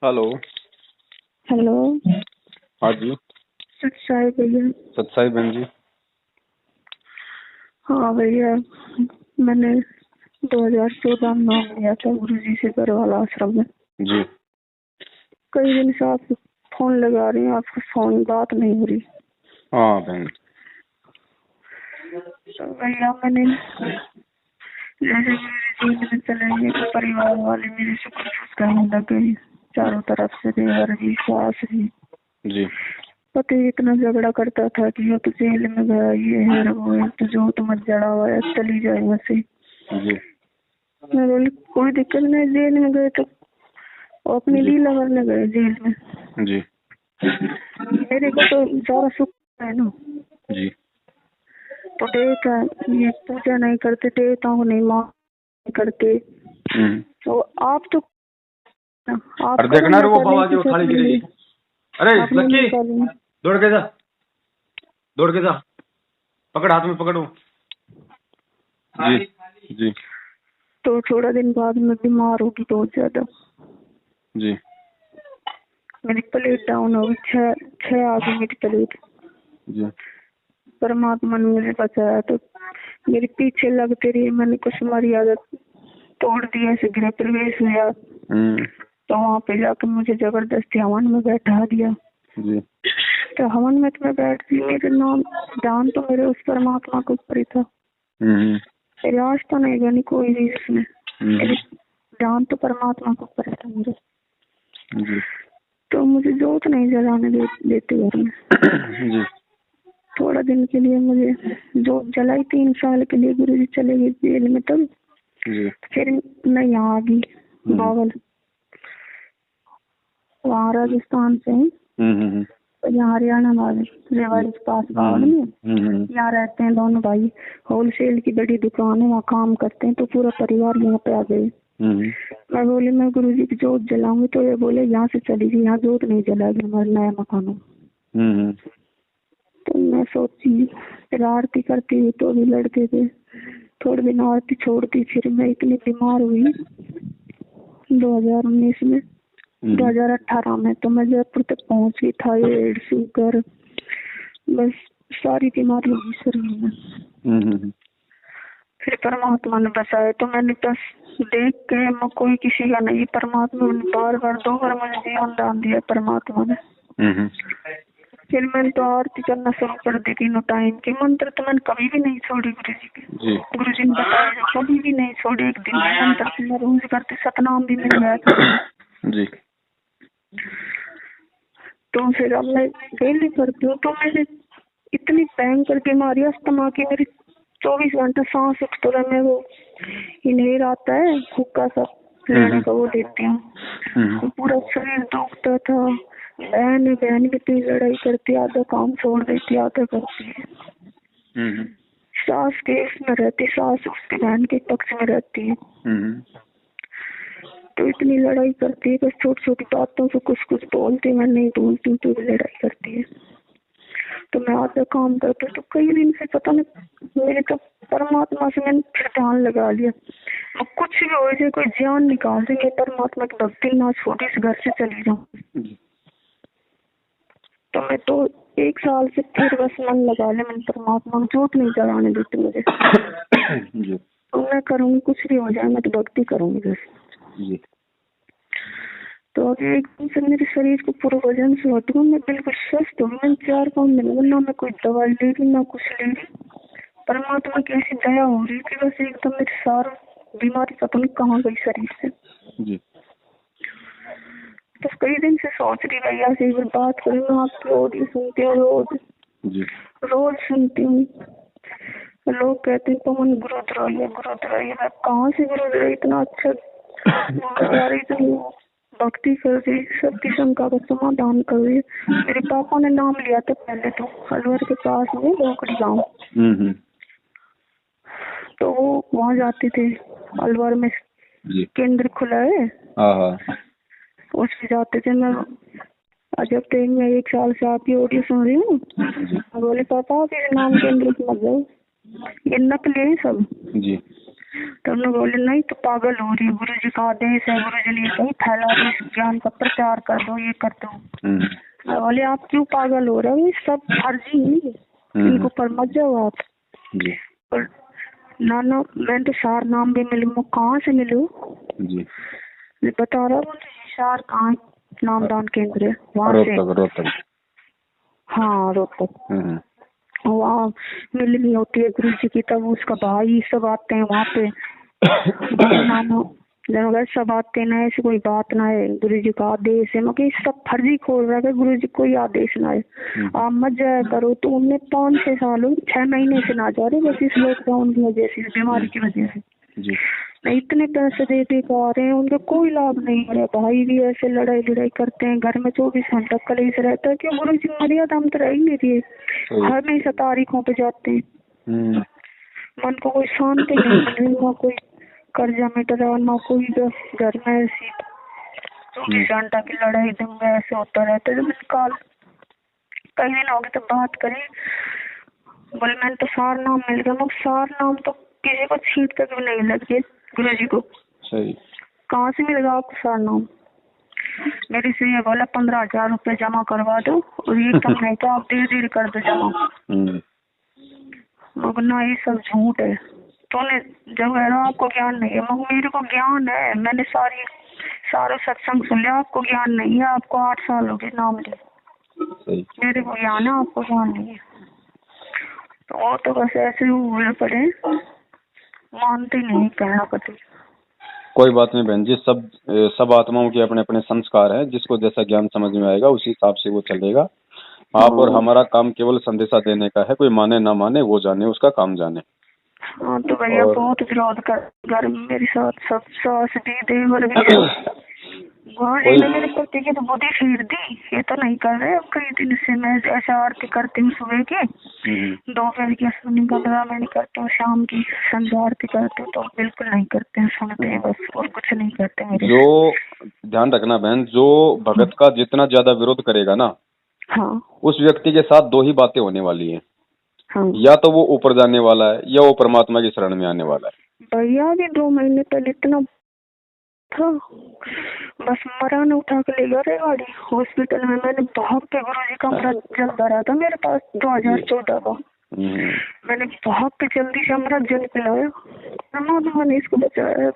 Hello. Hello. हाँ जी। सच्चाई भैया। सत्साई बहन जी। हाँ भैया, मैंने 2014 में नाम लिया था गुरुजी से गढ़वाला आश्रम में। जी। कई दिन से आप फोन लगा रही हैं, आपका फोन बात नहीं हो रही। हाँ बहन। तो भैया मैंने जैसे गुरुजी जेल में चले गए तो परिवार वाले मेरे से कुछ कहने लगे, चारों तरफ से देवर जी, सास जी। जी। पति इतना झगड़ा करता था कि अब जेल में गया, ये है वो है, तो जो तुम जड़ा हुआ है चली जाए वहाँ से। जी। मैं बोली कोई दिक्कत नहीं, जेल में गए तो अपनी लीला करने गए जेल में। जी। मेरे को तो सारा सुख है ना। जी। तो देवता ये पूजा नहीं करते, देवताओं को नहीं मान करते। तो आप तो आप अरे देखना रे वो बाबा जो थाली गिरेगी। अरे लक्की दौड़ के जा, दौड़ के जा, पकड़, हाथ में पकड़ो। जी। जी। तो थोड़ा दिन बाद में बीमार होगी बहुत ज्यादा। जी। मेरी प्लेट डाउन हो गई, छह आ गई मेरी प्लेट। जी। परमात्मा ने मुझे बचाया। तो मेरे पीछे लगते रही, मैंने कुछ मर्यादा तोड़ दिया, ऐसे गृह प्रवेश हुआ। तो वहाँ पे जाकर मुझे जबरदस्ती हवन में बैठा दिया। जी। तो हवन में तो मैं बैठती, मेरे नाम ध्यान तो मेरे उस परमात्मा के ऊपर ही था। मेरी आज तो नहीं बनी कोई भी इसमें, मेरे ध्यान तो परमात्मा के ऊपर था मेरे। जी। तो मुझे जोत नहीं जलाने देते घर में। जी। थोड़ा दिन के लिए मुझे जोत जलाई, 3 साल के लिए गुरुजी चले गए जेल में। तब फिर मैं यहाँ आ गई बावल, वहाँ राजस्थान से हूँ। यहाँ हरियाणा में रेवाड़ी के पास बावल में यहाँ रहते हैं दोनों भाई। होलसेल की बड़ी दुकान है, वहाँ काम करते हैं। तो पूरा परिवार यहाँ पे आ गए। मैं बोली मैं गुरुजी की जोत जलाऊंगी, तो ये बोले यहाँ से चली गई, यहाँ जोत नहीं जलाएगी हमारे नया मकान में। तो मैं सोची, फिर आरती करती हुई तो भी लड़के थे। थोड़े दिन आरती छोड़ती, फिर मैं इतनी बीमार हुई 2019 में, 2018 में। तो मैं जयपुर तक पहुंच गई, थायराइड, शुगर, बस सारी बीमारी हुई शरीर में। फिर परमात्मा ने बचाया। तो मैंने बस देख के मैं कोई किसी का नहीं, परमात्मा ने बार बार 2 बार मुझे जीवन दान दिया परमात्मा ने। फिर मैंने तो आरती करना शुरू कर दी तीनों टाइम की। मंत्र तो मैंने कभी भी नहीं छोड़ी गुरुजी के। गुरुजी ने बताया कभी भी नहीं छोड़ी। एक दिन मंत्र से मैं रोज करती, सतनाम भी मिल गया था जी। तो फिर अब मैं डेली करती हूँ। तो मैंने इतनी भयंकर बीमारी अस्थमा की, मेरी 24 घंटे सांस तो मैं वो इनहेलर आता है हुक्का सा लेने का, वो लेती हूँ। पूरा शरीर दुखता था। बहन कितनी लड़ाई करती, आधा काम छोड़ देती, आधा करती है। सास के इसमें रहती, सास उसकी बहन के पक्ष में रहती है। तो इतनी लड़ाई करती है, बस छोटी छोटी बातों से कुछ बोलती, मैं नहीं बोलती हूँ तो भी लड़ाई करती है। तो मैं आधा काम करती हूँ। तो कई दिन से पता नहीं, मेरे तो परमात्मा से मैंने फिर ध्यान लगा लिया, कुछ भी हो जाए, कोई जान निकाल देंगे, परमात्मा की भक्ति ना छोटी से घर से चली जाऊँ। तो मैं तो 1 साल से फिर बस मन लगा ले, मैंने परमात्मा को जोत नहीं जलाने देती मुझे। तो मैं करूँगी, कुछ भी हो जाए मैं तो भक्ति करूँगी बस। तो अभी एक दिन से मेरे शरीर को पूरा वजन से हट गया, मैं बिल्कुल स्वस्थ हूँ। मैंने 4 पाउंड मिल गया, ना मैं कोई दवाई ले रही ना कुछ ले रही। परमात्मा की ऐसी दया हो रही थी, बस एकदम मेरी सारी बीमारी पता नहीं कहाँ गई शरीर से जी। तो कई दिन से सोच रही भैया से एक बार बात करूँ, मैं आपकी ऑडियो सुनती हूँ रोज सुनती हूँ। लोग कहते हैं पवन गुरुद्रोही है, मैं कहाँ से गुरुद्रोही, इतना अच्छा यार, इतनी भक्ति कर रही, सबकी शंका का समाधान कर रही। मेरे पापा ने नाम लिया था पहले तो अलवर के पास में लोकड़ी गाँव। तो वो वहाँ जाते थे, अलवर में केंद्र खुला है, उसमें जाते थे। मैं जब तक मैं 1 साल से आपकी ऑडियो सुन रही हूँ, बोले पापा आप इस नाम केंद्र से मत जाओ, ये नकली है सब जी। तो हमने बोले नहीं तो पागल हो रही है, गुरु जी का आदेश है, गुरु जी ने कहीं फैला दो, इस ज्ञान का प्रचार कर दो, ये कर दो। मैं बोले आप क्यों पागल हो रहे हो, ये सब फर्जी है, इनको पर मत जाओ आप। और नाना मैं तो सार नाम भी मिलूँ, कहाँ से मिलूँ जी? बता रहा हूँ सार कहाँ नामदान केंद्र है, वहाँ से। रोहतक। हाँ रोहतक। वहाँ मिलनी होती है गुरु जी की, तब उसका भाई सब आते हैं वहाँ पे। नाना सब आते ना, ऐसी कोई बात ना है, गुरु जी का आदेश है। मगर सब फर्जी खोल रहा है, गुरु जी कोई आदेश ना है, आप मत जाया करो। तो हमने 5-6 सालों 6 महीने से ना जा रहे, बस इस लॉकडाउन की वजह से, बीमारी की वजह से जी। इतने पैसे दे आ रहे हैं, उनका कोई लाभ नहीं हो रहा। भाई भी ऐसे लड़ाई करते हैं, घर में 24 घंटा कलेश रहता है। क्यों गुरु जी मर्यादा हम तो रह ही नहीं रही, हमेशा तारीखों पे जाते हैं। मन को कोई शांति नहीं मिल रही, ना कोई कर्जा मिट रहा, ना कोई घर में ऐसी 24 घंटा की लड़ाई दंगा ऐसे होता रहता है। जब काल कई दिन हो गए तो बात करें, बोले मैंने तो सार नाम मिल गया। मगर सार नाम तो किसी को छीट तक भी नहीं लगे गुरु जी को। सही कहाँ से मिलेगा आपको सार नाम? मेरे से ये बोला 15,000 रुपए जमा करवा दो, और ये कम नहीं तो आप धीरे कर दो जमा। मगर ना, ये सब झूठ है। तूने जब है ना, आपको ज्ञान नहीं है। मगर मेरे को ज्ञान है, मैंने सारा सत्संग सुन लिया। आपको ज्ञान नहीं है, आपको 8 साल हो गए नाम ले। मेरे को ज्ञान है, आपको ज्ञान नहीं है। तो वो तो बस ऐसे ही बोले पड़े, मानते नहीं कहना कभी। कोई बात नहीं बहन जी, सब आत्माओं के अपने अपने संस्कार हैं, जिसको जैसा ज्ञान समझ में आएगा उसी हिसाब से वो चलेगा। आप और हमारा काम केवल संदेशा देने का है, कोई माने ना माने वो जाने, उसका काम जाने। हाँ तो भैया बहुत विरोध कर, घर में मेरे साथ सब सास भी देवर भी मेरे पति की तो बुद्धि छीड़ दी, ये तो नहीं कर रहे। कई दिन से मैं ऐसा आरती करती हूँ, सुबह की, दोपहर की सुनी 15 मिनट करती हूँ, शाम की संध्या आरती करती हूँ, तो बिल्कुल नहीं करते हैं, सुनते हैं बस, और कुछ नहीं करते मेरे। जो ध्यान रखना बहन, जो भगत का जितना ज्यादा विरोध करेगा ना, हाँ, उस व्यक्ति के साथ 2 ही बातें होने वाली है। हाँ, या तो वो ऊपर जाने वाला है, या वो परमात्मा की शरण में आने वाला है। भैया भी 2 महीने पहले इतना था, बस मरान उठा के ले गए गाड़ी हॉस्पिटल में। मैंने भाग के गुरु जी का अमृत जल भरा था मेरे पास 2014 का। मैंने भाग के जल्दी से अमृत जल पिलाया, परमात्मा ने इसको बचाया।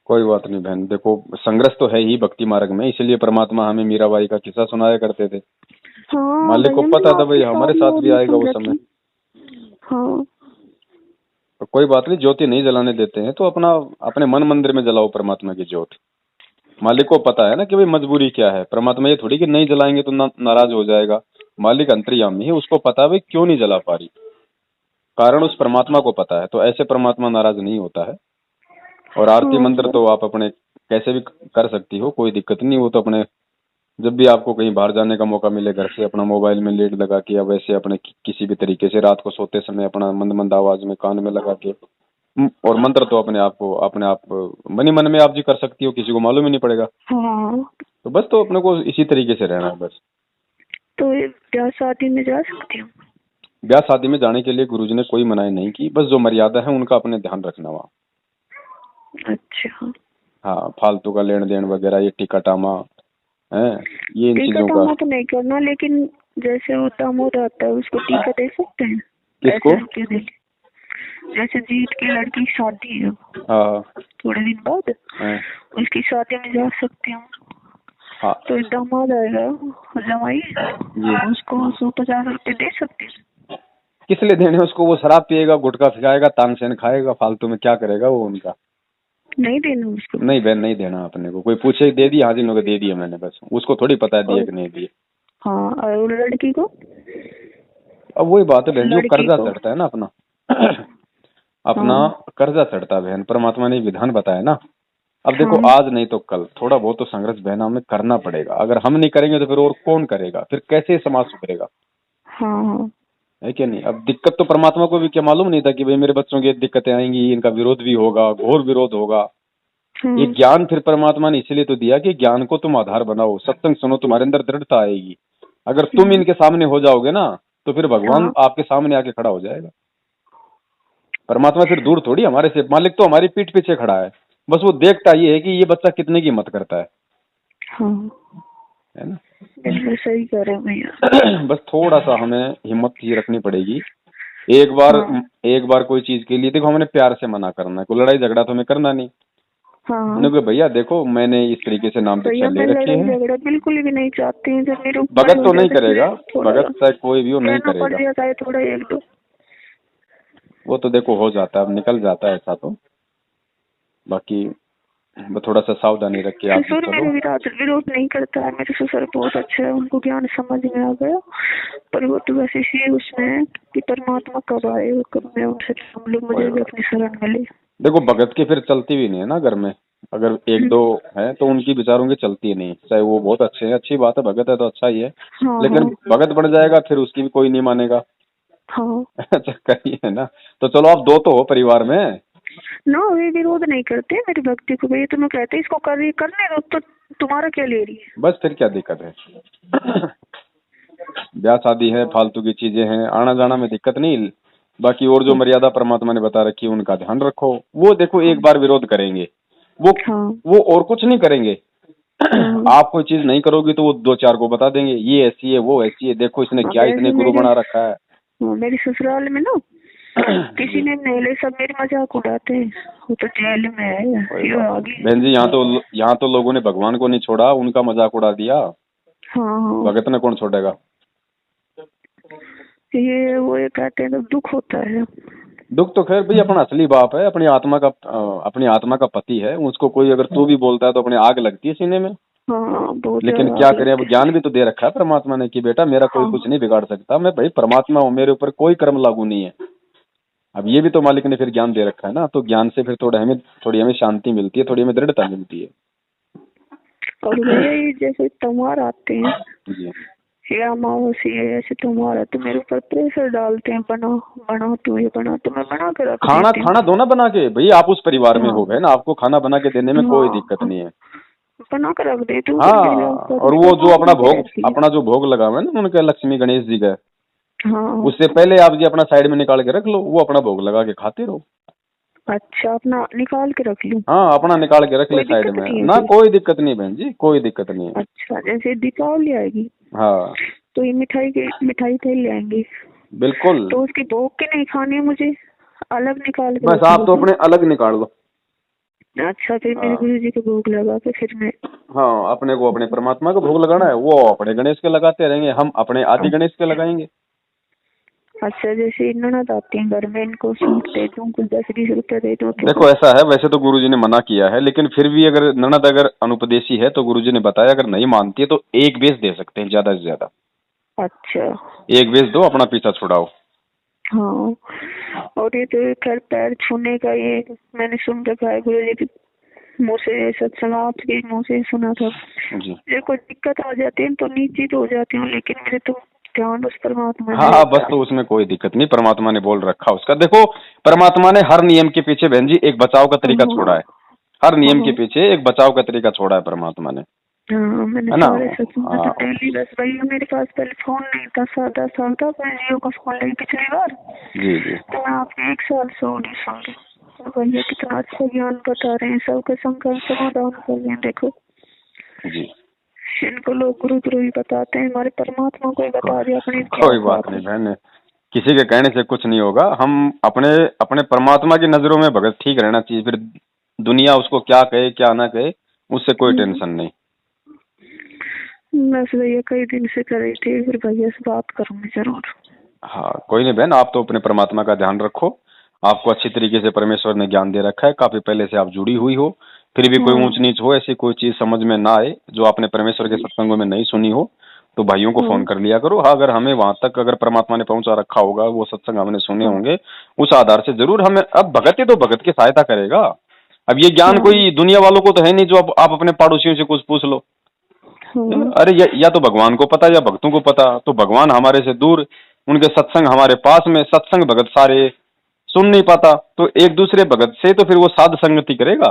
कोई बात नहीं बहन, देखो संघर्ष तो है ही भक्ति मार्ग में, इसलिए परमात्मा हमें मीराबाई का किस्सा सुनाया करते थे। हाँ, मालिक को पता था भाई हमारे साथ भी आएगा वो समय। हाँ, तो कोई बात नहीं, ज्योति नहीं जलाने देते हैं तो अपने मन मंदिर में जलाओ परमात्मा की ज्योत। मालिक को पता है ना कि भाई मजबूरी क्या है। परमात्मा ये थोड़ी कि नहीं जलाएंगे तो नाराज हो जाएगा। मालिक अंतर्यामी है, उसको पता है भाई क्यों नहीं जला पा रही, कारण उस परमात्मा को पता है। तो ऐसे परमात्मा नाराज नहीं होता है। और आरती मंत्र तो आप अपने कैसे भी कर सकती हो, कोई दिक्कत नहीं। वो तो अपने जब भी आपको कहीं बाहर जाने का मौका मिले, घर से अपना मोबाइल में लीड लगा के, या वैसे अपने किसी भी तरीके से रात को सोते समय अपना मंद मंद आवाज में कान में लगा के, और मंत्र तो अपने आप मनी मन में आप जी कर सकती हो, किसी को मालूम ही नहीं पड़ेगा। तो बस तो अपने को इसी तरीके से रहना है बस। तो ब्याह शादी में जा सकती हूँ? ब्याह शादी में जाने के लिए गुरुजी ने कोई मनाही नहीं की, बस जो मर्यादा है उनका अपने ध्यान रखना वहाँ। अच्छा। हाँ, फालतू का लेन देन वगैरह, ये टिकटामा है, ये इन चीजों का तो नहीं करना। लेकिन जैसे वो दामोद आता है, उसको टीका दे सकते हैं? किसको? जैसे जीत की लड़की की शादी है, हाँ, थोड़े दिन बाद उसकी शादी में जा सकते हैं। हाँ, तो दामाद आएगा जमाई, उसको 150 रुपए दे सकते हैं। किस लिए देने उसको? वो शराब पिएगा, गुटखा खाएगा, तानसेन खाएगा, फालतू में क्या करेगा वो? उनका नहीं देना उसको? नहीं बहन, नहीं देना अपने को। कोई पूछे दे दिया, हाँ जी लोग दे दिए मैंने, बस उसको थोड़ी पता है दिए कि नहीं दिए। हाँ, और लड़की को? अब वही बात है बहन, जो कर्जा चढ़ता है ना अपना कर्जा चढ़ता है बहन। परमात्मा ने विधान बताया ना। अब देखो, आज नहीं तो कल थोड़ा बहुत तो संघर्ष बहन हमें करना पड़ेगा। अगर हम नहीं करेंगे तो फिर और कौन करेगा? फिर कैसे समाज सुधरेगा? हाँ, है कि नहीं? अब दिक्कत तो परमात्मा को भी क्या मालूम नहीं था कि भाई मेरे बच्चों की दिक्कतें आएंगी, इनका विरोध भी होगा, घोर विरोध होगा। ये ज्ञान फिर परमात्मा ने इसलिए तो दिया कि ज्ञान को तुम आधार बनाओ, सत्संग सुनो, तुम्हारे अंदर दृढ़ता आएगी। अगर तुम इनके सामने हो जाओगे ना, तो फिर भगवान हाँ। आपके सामने आके खड़ा हो जाएगा। परमात्मा फिर दूर थोड़ी हमारे से, मालिक तो हमारी पीठ पीछे खड़ा है, बस वो देखता ये है कि ये बच्चा कितने की हिम्मत करता हाँ, है ना। बिल्कुल सही कह रहे हो भैया। बस थोड़ा सा हमें हिम्मत ही रखनी पड़ेगी। हाँ, एक बार कोई चीज के लिए देखो हमने प्यार से मना करना है, कोई लड़ाई झगड़ा तो हमें करना नहीं। हाँ मैंने कहा भैया देखो मैंने इस तरीके से नाम भैया, पिक्चर ले मैं रखी लड़ाई है। झगड़ा बिल्कुल भी नहीं चाहती हूँ। जब मेरे ऊपर भगत हो तो नहीं जाता है करेगा, फिर थोड़ा भगत चाहे कोई भी हो नहीं कहना पड़ करेगा। जाता है, थोड़ा एक दो। वो तो देखो हो जाता है, अब निकल जाता है ऐसा तो। बाकी थोड़ा सा सावधानी रख के आप भी ससुर चलो। मेरे विरोध नहीं करता है। मेरे ससुर बहुत अच्छा है, उनको ज्ञान समझ में आ गया। पर वो तो बस इसी उसमें है कि परमात्मा कब आए और कब मैं उनसे हम लोग मुझे भी अपनी शरण मिले। देखो भगत की फिर चलती भी नहीं है ना घर में, अगर एक दो है तो उनकी विचारों की चलती नहीं, चाहे वो बहुत अच्छे हैं, अच्छी बात है, भगत है तो अच्छा ही है। हाँ लेकिन हाँ भगत बन जाएगा फिर उसकी भी कोई नहीं मानेगा। हाँ। चक्कर ही है ना। तो चलो आप दो तो हो परिवार में। ना, वे विरोध नहीं करते मेरी भक्ति को भैया। तुम्हें कहते इसको करने दो, तो तुम्हारा क्या ले रही है। बस फिर क्या दिक्कत है। ब्याह शादी है, फालतू की चीजें हैं, आना जाना में दिक्कत नहीं। बाकी और जो मर्यादा परमात्मा ने बता रखी है उनका ध्यान रखो। वो देखो हाँ एक बार विरोध करेंगे, वो हाँ वो और कुछ नहीं करेंगे। हाँ आप कोई चीज नहीं करोगे तो वो दो चार को बता देंगे, ये ऐसी है वो ऐसी है, देखो इसने हाँ। क्या इतने गुरु बना रखा है। मेरे ससुराल में ना किसी ने नहीं, सब मेरी मजाक उड़ाते हैं। वो तो जेल में है ये आगे। बहन जी यहाँ तो लोगों ने भगवान को नहीं छोड़ा, उनका मजाक उड़ा दिया। हाँ हाँ। भगत ने कौन छोड़ेगा। वो ये कहते हैं तो दुख होता है। दुख तो खैर भाई अपना असली बाप है, अपनी आत्मा का पति है, उसको कोई अगर तू भी बोलता है तो अपने आग लगती है सीने में। हाँ, बहुत लेकिन ज्यादा क्या आग करें, अब लगती ज्ञान भी तो दे रखा है परमात्मा ने कि बेटा मेरा कोई हाँ कुछ नहीं बिगाड़ सकता, मैं भाई परमात्मा हूँ, मेरे ऊपर कोई कर्म लागू नहीं है। अब ये भी तो मालिक ने फिर ज्ञान दे रखा है ना, तो ज्ञान से फिर थोड़ी हमें शांति मिलती है, थोड़ी हमें दृढ़ता मिलती है। और भैया ये जैसे त्योहार आते हैं जी या अमावस्या ऐसे त्योहार, तो मेरे ऊपर प्रेशर डालते हैं, बना बना तू ये बना, तो मैं बना कर रख खाना देती हूँ। खाना दो ना बना के, भैया आप उस परिवार में हाँ हो गए ना, आपको खाना बना के देने में कोई दिक्कत हाँ, नहीं है। बना कर रख देती हूँ। हाँ, और वो जो परमात्मा रहती है। अपना जो भोग लगा हुआ है ना उनके लक्ष्मी गणेश जी का, हाँ। उससे पहले आप जी अपना साइड में निकाल के रख लो, वो अपना भोग लगा के खाते रहो। अच्छा, अपना निकाल के रख लूँ। हाँ अपना निकाल के रख ले कोई साइड दिक्कत में नहीं है ना, फिर। कोई दिक्कत नहीं बहन जी, कोई दिक्कत नहीं है। अच्छा, जैसे दीपावली आएगी हाँ तो ये मिठाई खेल ले आएंगे, बिल्कुल। तो उसकी भोग के नहीं खानी है मुझे, अलग निकाल के बस रख आप तो लूँ। अपने अलग निकाल लो। अच्छा, फिर मेरे हाँ गुरु जी को भोग लगा के फिर मैं। हाँ, अपने को अपने परमात्मा को भोग लगाना है, वो अपने गणेश के लगाते रहेंगे, हम अपने आदि गणेश के लगाएंगे। अच्छा, जैसे ननद आती है घर में, इनको सूट दे दूँ, कुछ 10-20 रुपए दे दूँ तो देखो ऐसा है, वैसे तो गुरुजी ने मना किया है, लेकिन फिर भी अगर ननद अगर अनुपदेशी है तो गुरुजी ने बताया अगर नहीं मानती है तो एक बेच दे सकते हैं, ज्यादा से ज्यादा अच्छा। एक बेच दो, अपना पीछा छुड़ाओ। हाँ, और ये तो खैर पैर छूने का ये मैंने सुन रखा है गुरु जी के मुँह से, सत्संग आपके मुँह से सुना था। जी मुझे कोई दिक्कत आ जाती है तो नीचे तो हो जाती हूँ, लेकिन मेरे तो ध्यान उस परमात्मा में हाँ हाँ, बस रहता है। तो उसमें कोई दिक्कत नहीं, परमात्मा ने बोल रखा उसका। देखो परमात्मा ने हर नियम के पीछे बहन जी एक बचाव का तरीका छोड़ा है, हर नियम के हाँ पीछे एक बचाव का तरीका छोड़ा है परमात्मा ने, हाँ, मैंने है ना। सारे सत्संग हाँ तो डेली, बस भैया मेरे पास पहले फोन नहीं था, 7-10 साल था, मैं जियो का फोन ली पिछली बार, जी जी तो मैं आपके 1 साल से ऑडियो सुन रही हूँ। भैया कितना अच्छा ज्ञान बता रहे हैं, सबके शंका समाधान कर रहे हैं। देखो जी, इनको लोग गुरु ही बताते हैं, हमारे परमात्मा को ही बता दिया अपने कोई बात नहीं बहन, किसी के कहने से कुछ नहीं होगा। हम अपने अपने परमात्मा की नजरों में भगत ठीक रहना चाहिए, फिर दुनिया उसको क्या कहे क्या ना कहे उससे कोई टेंशन नहीं। बस भैया कई दिन से कर रही थी, फिर भैया से बात करूंगी जरूर। हाँ कोई नहीं बहन, आप तो अपने परमात्मा का ध्यान रखो, आपको अच्छी तरीके से परमेश्वर ने ज्ञान दे रखा है, काफी पहले से आप जुड़ी हुई हो, फिर भी कोई हाँ ऊंच नीच हो, ऐसी कोई चीज समझ में ना आए जो आपने परमेश्वर के सत्संगों में नहीं सुनी हो तो भाइयों को फोन हाँ कर लिया करो। हाँ अगर हमें वहां तक अगर परमात्मा ने पहुंचा रखा होगा, वो सत्संग हमने सुने हाँ होंगे, उस आधार से जरूर हमें, अब भगत ही तो भगत की सहायता करेगा। अब ये ज्ञान हाँ कोई दुनिया वालों को तो है नहीं जो आप अपने पड़ोसियों से कुछ पूछ लो। हाँ अरे या तो भगवान को पता या भक्तों को पता, तो भगवान हमारे से दूर, उनके सत्संग हमारे पास में, सत्संग भगत सारे सुन नहीं पाता, तो एक दूसरे भगत से तो फिर वो साध संगति करेगा,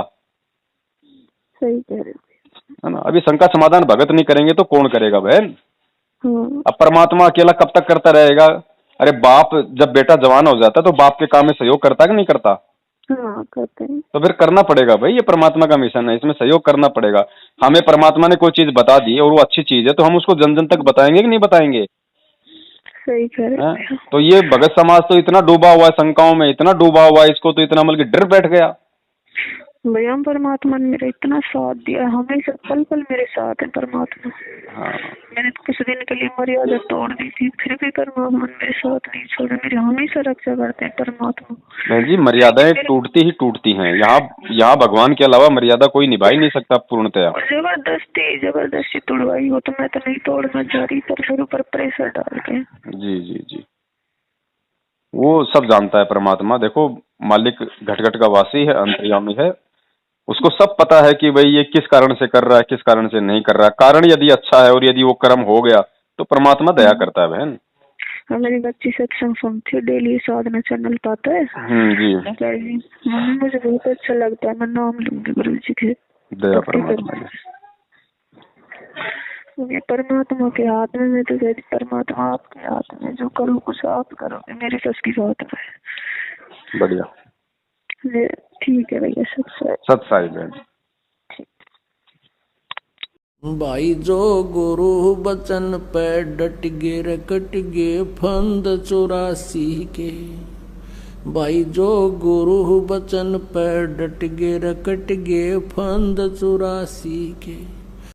सही कह रहे हो। है ना। अभी शंका समाधान भगत नहीं करेंगे तो कौन करेगा बहन। हाँ अब परमात्मा अकेला कब तक करता रहेगा? अरे बाप जब बेटा जवान हो जाता है तो बाप के काम में सहयोग करता है कि नहीं करता? हाँ करते हैं। तो फिर करना पड़ेगा भाई, ये परमात्मा का मिशन है, इसमें सहयोग करना पड़ेगा। हमें परमात्मा ने कोई चीज बता दी और वो अच्छी चीज है तो हम उसको जन जन तक बताएंगे कि नहीं बताएंगे? सही कह रहे हैं? हैं। तो ये भगत समाज तो इतना डूबा हुआ है शंकाओं में, इतना डूबा हुआ है, इसको तो इतना मतलब कि डर बैठ गया। भैया परमात्मा ने मेरा इतना साथ दिया, हमेशा पल पल मेरे साथ है परमात्मा। हाँ मैंने तो कुछ दिन के लिए मर्यादा तोड़ दी थी, फिर भी परमात्मा ने मेरे साथ नहीं छोड़ा, मेरी हमेशा रक्षा करते हैं परमात्मा। बहन जी, मर्यादाएं टूटती ही टूटती हैं। यहाँ भगवान के अलावा मर्यादा कोई निभा ही नहीं सकता पूर्णतया। और जबरदस्ती तोड़वाई हो तो मैं तो नहीं तोड़ना चाह रही, पर मेरे ऊपर प्रेशर डाल के। जी जी जी, वो सब जानता है परमात्मा। देखो, मालिक घट घट का वासी है, अंतर्यामी है, उसको सब पता है कि भाई ये किस कारण से कर रहा है, किस कारण से नहीं कर रहा है। कारण यदि अच्छा है और यदि वो कर्म हो गया तो परमात्मा दया करता है बहन। मेरी बच्ची सत्संग सुनती है डेली, साधना चैनल पाता है। जी, मम्मी मुझे बहुत अच्छा लगता है, मैं नाम लूंगी गुरु जी के। दया परमात्मा की। ये परमात्मा के हाथ में, मैं तो कहती परमात्मा आपके हाथ में, जो करूँ कुछ आप करोगे, मेरे बस की बात है। बढ़िया, ठीक है भैया, सत्साई बहन। भाई जो गुरु बचन पे डट गे रकट गे फंद 84 के। भाई जो गुरु बचन पे डट गे रकट गे फंद 84 के।